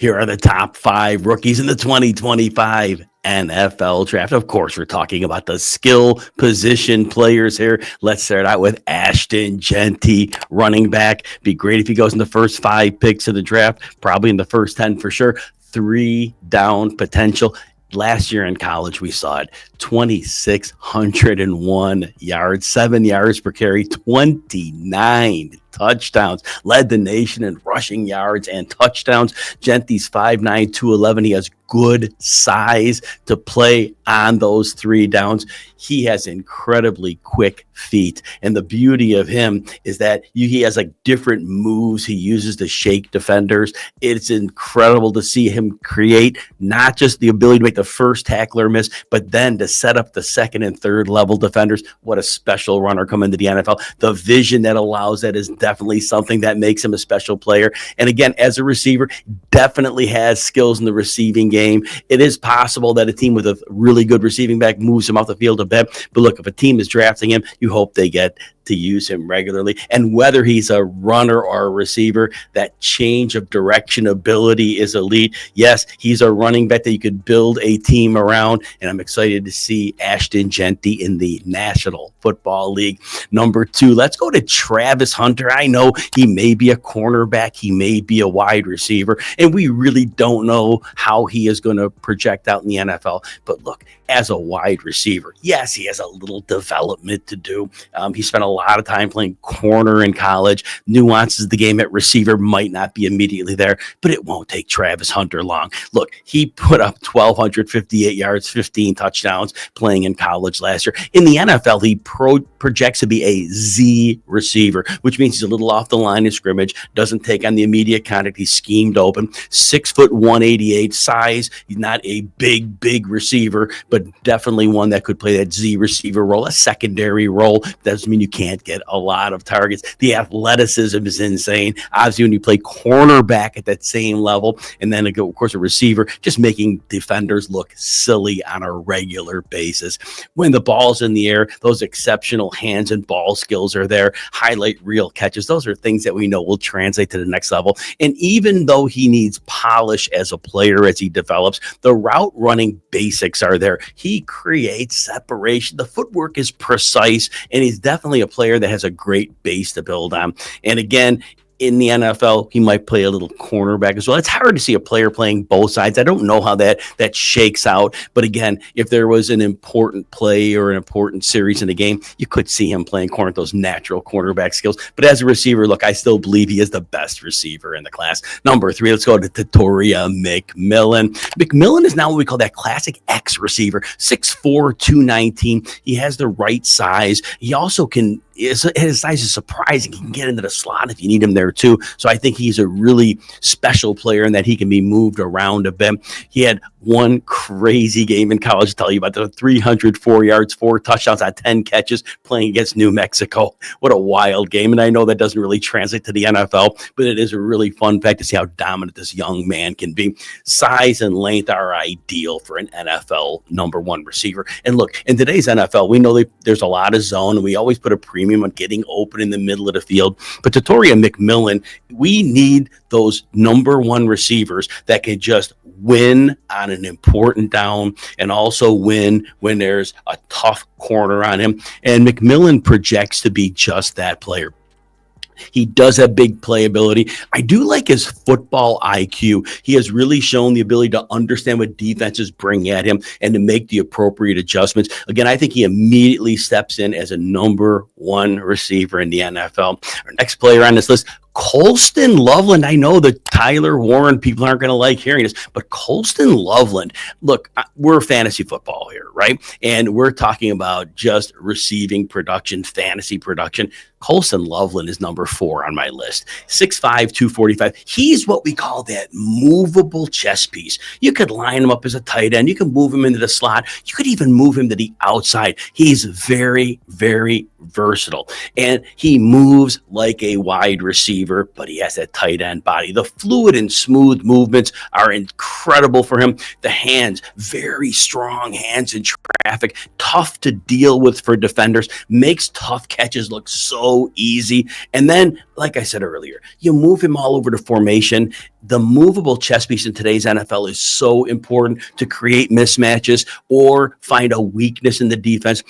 Here are the top 5 rookies in the 2025 NFL draft. Of course, we're talking about the skill position players here. Let's start out with Ashton Jeanty, running back. Be great if he goes in the first 5 picks of the draft, probably in the first 10 for sure. 3 down potential. Last year in college, we saw it 2,601 yards, 7 yards per carry, 29 touchdowns, led the nation in rushing yards and touchdowns. Jeanty's 5'9", 211. He has good size to play on those 3 downs. He has incredibly quick feet. And the beauty of him is that he has like different moves he uses to shake defenders. It's incredible to see him create not just the ability to make the first tackler miss, but then to set up the second and third level defenders. What a special runner coming into the NFL. The vision that allows that is definitely something that makes him a special player. And again, as a receiver, definitely has skills in the receiving game. It is possible that a team with a really good receiving back moves him off the field a bit. But look, if a team is drafting him, you hope they get to use him regularly. And whether he's a runner or a receiver, that change of direction ability is elite. Yes, he's a running back that you could build a team around. And I'm excited to see Ashton Jeanty in the National Football League. Number 2, let's go to Travis Hunter. I know he may be a cornerback. He may be a wide receiver. And we really don't know how he is going to project out in the NFL. But look, as a wide receiver, yes, he has a little development to do. He spent a lot of time playing corner in college. Nuances of the game at receiver might not be immediately there, but it won't take Travis Hunter long. Look, he put up 1,258 yards, 15 touchdowns playing in college last year. In the NFL, he projects to be a Z receiver, which means he's a little off the line of scrimmage, doesn't take on the immediate contact. He's schemed open, 6'1", 188 size. He's not a big receiver, but definitely one that could play that Z receiver role, a secondary role. Doesn't mean you can't get a lot of targets. The athleticism is insane. Obviously, when you play cornerback at that same level, and then, of course, a receiver, just making defenders look silly on a regular basis. When the ball's in the air, those exceptional hands and ball skills are there. Highlight reel catches. Those are things that we know will translate to the next level. And even though he needs polish as a player as he develops, the route running basics are there. He creates separation. The footwork is precise, and he's definitely a player that has a great base to build on. And again, in the NFL, he might play a little cornerback as well. It's hard to see a player playing both sides. I don't know how that shakes out. But again, if there was an important play or an important series in the game, you could see him playing corner with those natural cornerback skills. But as a receiver, look, I still believe he is the best receiver in the class. Number 3, let's go to Tetairoa McMillan. McMillan is now what we call that classic X receiver, 6'4", 219. He has the right size. He also his size is surprising. He can get into the slot if you need him there too. So I think he's a really special player in that he can be moved around a bit. He had one crazy game in college to tell you about, the 304 yards, 4 touchdowns on 10 catches playing against New Mexico. What a wild game. And I know that doesn't really translate to the NFL, but it is a really fun fact to see how dominant this young man can be. Size and length are ideal for an NFL number 1 receiver. And look, in today's NFL, we know that there's a lot of zone, and we always put a premium on getting open in the middle of the field. But Tetairoa McMillan, we need those number 1 receivers that can just win on an important down and also win when there's a tough corner on him. And McMillan projects to be just that player. He does have big playability. I do like his football IQ. He has really shown the ability to understand what defenses bring at him and to make the appropriate adjustments. Again, I think he immediately steps in as a number 1 receiver in the NFL. Our next player on this list, Colston Loveland. I know that Tyler Warren people aren't going to like hearing this, but Colston Loveland, look, we're fantasy football here, right? And we're talking about just receiving production, fantasy production. Colston Loveland is number 4 on my list. 6'5", 245. He's what we call that movable chess piece. You could line him up as a tight end. You can move him into the slot. You could even move him to the outside. He's very, very versatile. And he moves like a wide receiver. receiver, but he has that tight end body. The fluid and smooth movements are incredible for him. The hands, very strong hands in traffic, tough to deal with for defenders, makes tough catches look so easy. And then, like I said earlier, you move him all over to formation. The movable chess piece in today's NFL is so important to create mismatches or find a weakness in the defense.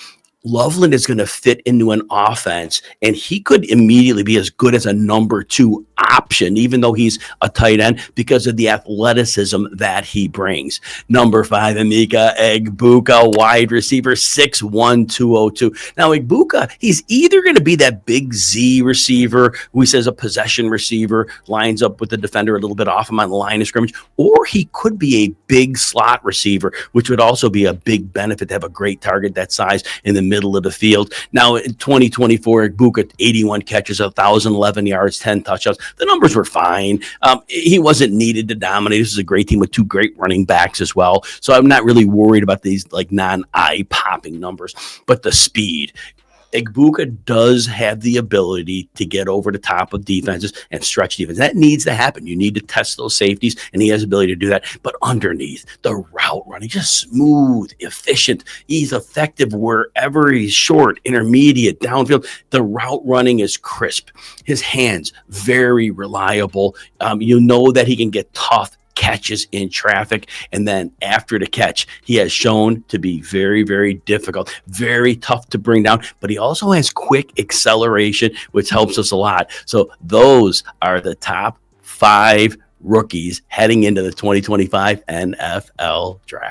Loveland is going to fit into an offense, and he could immediately be as good as a number 2 option, even though he's a tight end, because of the athleticism that he brings. Number 5, Emeka Egbuka, wide receiver, 6'1", 202. Now, Egbuka, he's either going to be that big Z receiver who he says a possession receiver, lines up with the defender a little bit off him on the line of scrimmage, or he could be a big slot receiver, which would also be a big benefit to have a great target that size in the middle of the field. Now, in 2024, Egbuka, 81 catches, 1,011 yards, 10 touchdowns. The numbers were fine. He wasn't needed to dominate. This is a great team with 2 great running backs as well. So I'm not really worried about these like non-eye popping numbers, but the speed. Egbuka does have the ability to get over the top of defenses and stretch defense. That needs to happen. You need to test those safeties, and he has the ability to do that. But underneath, the route running, just smooth, efficient. He's effective wherever he's short, intermediate, downfield. The route running is crisp. His hands, very reliable. You know that he can get tough catches in traffic, and then after the catch, he has shown to be very, very difficult, very tough to bring down, but he also has quick acceleration, which helps us a lot. So those are the top 5 rookies heading into the 2025 NFL draft.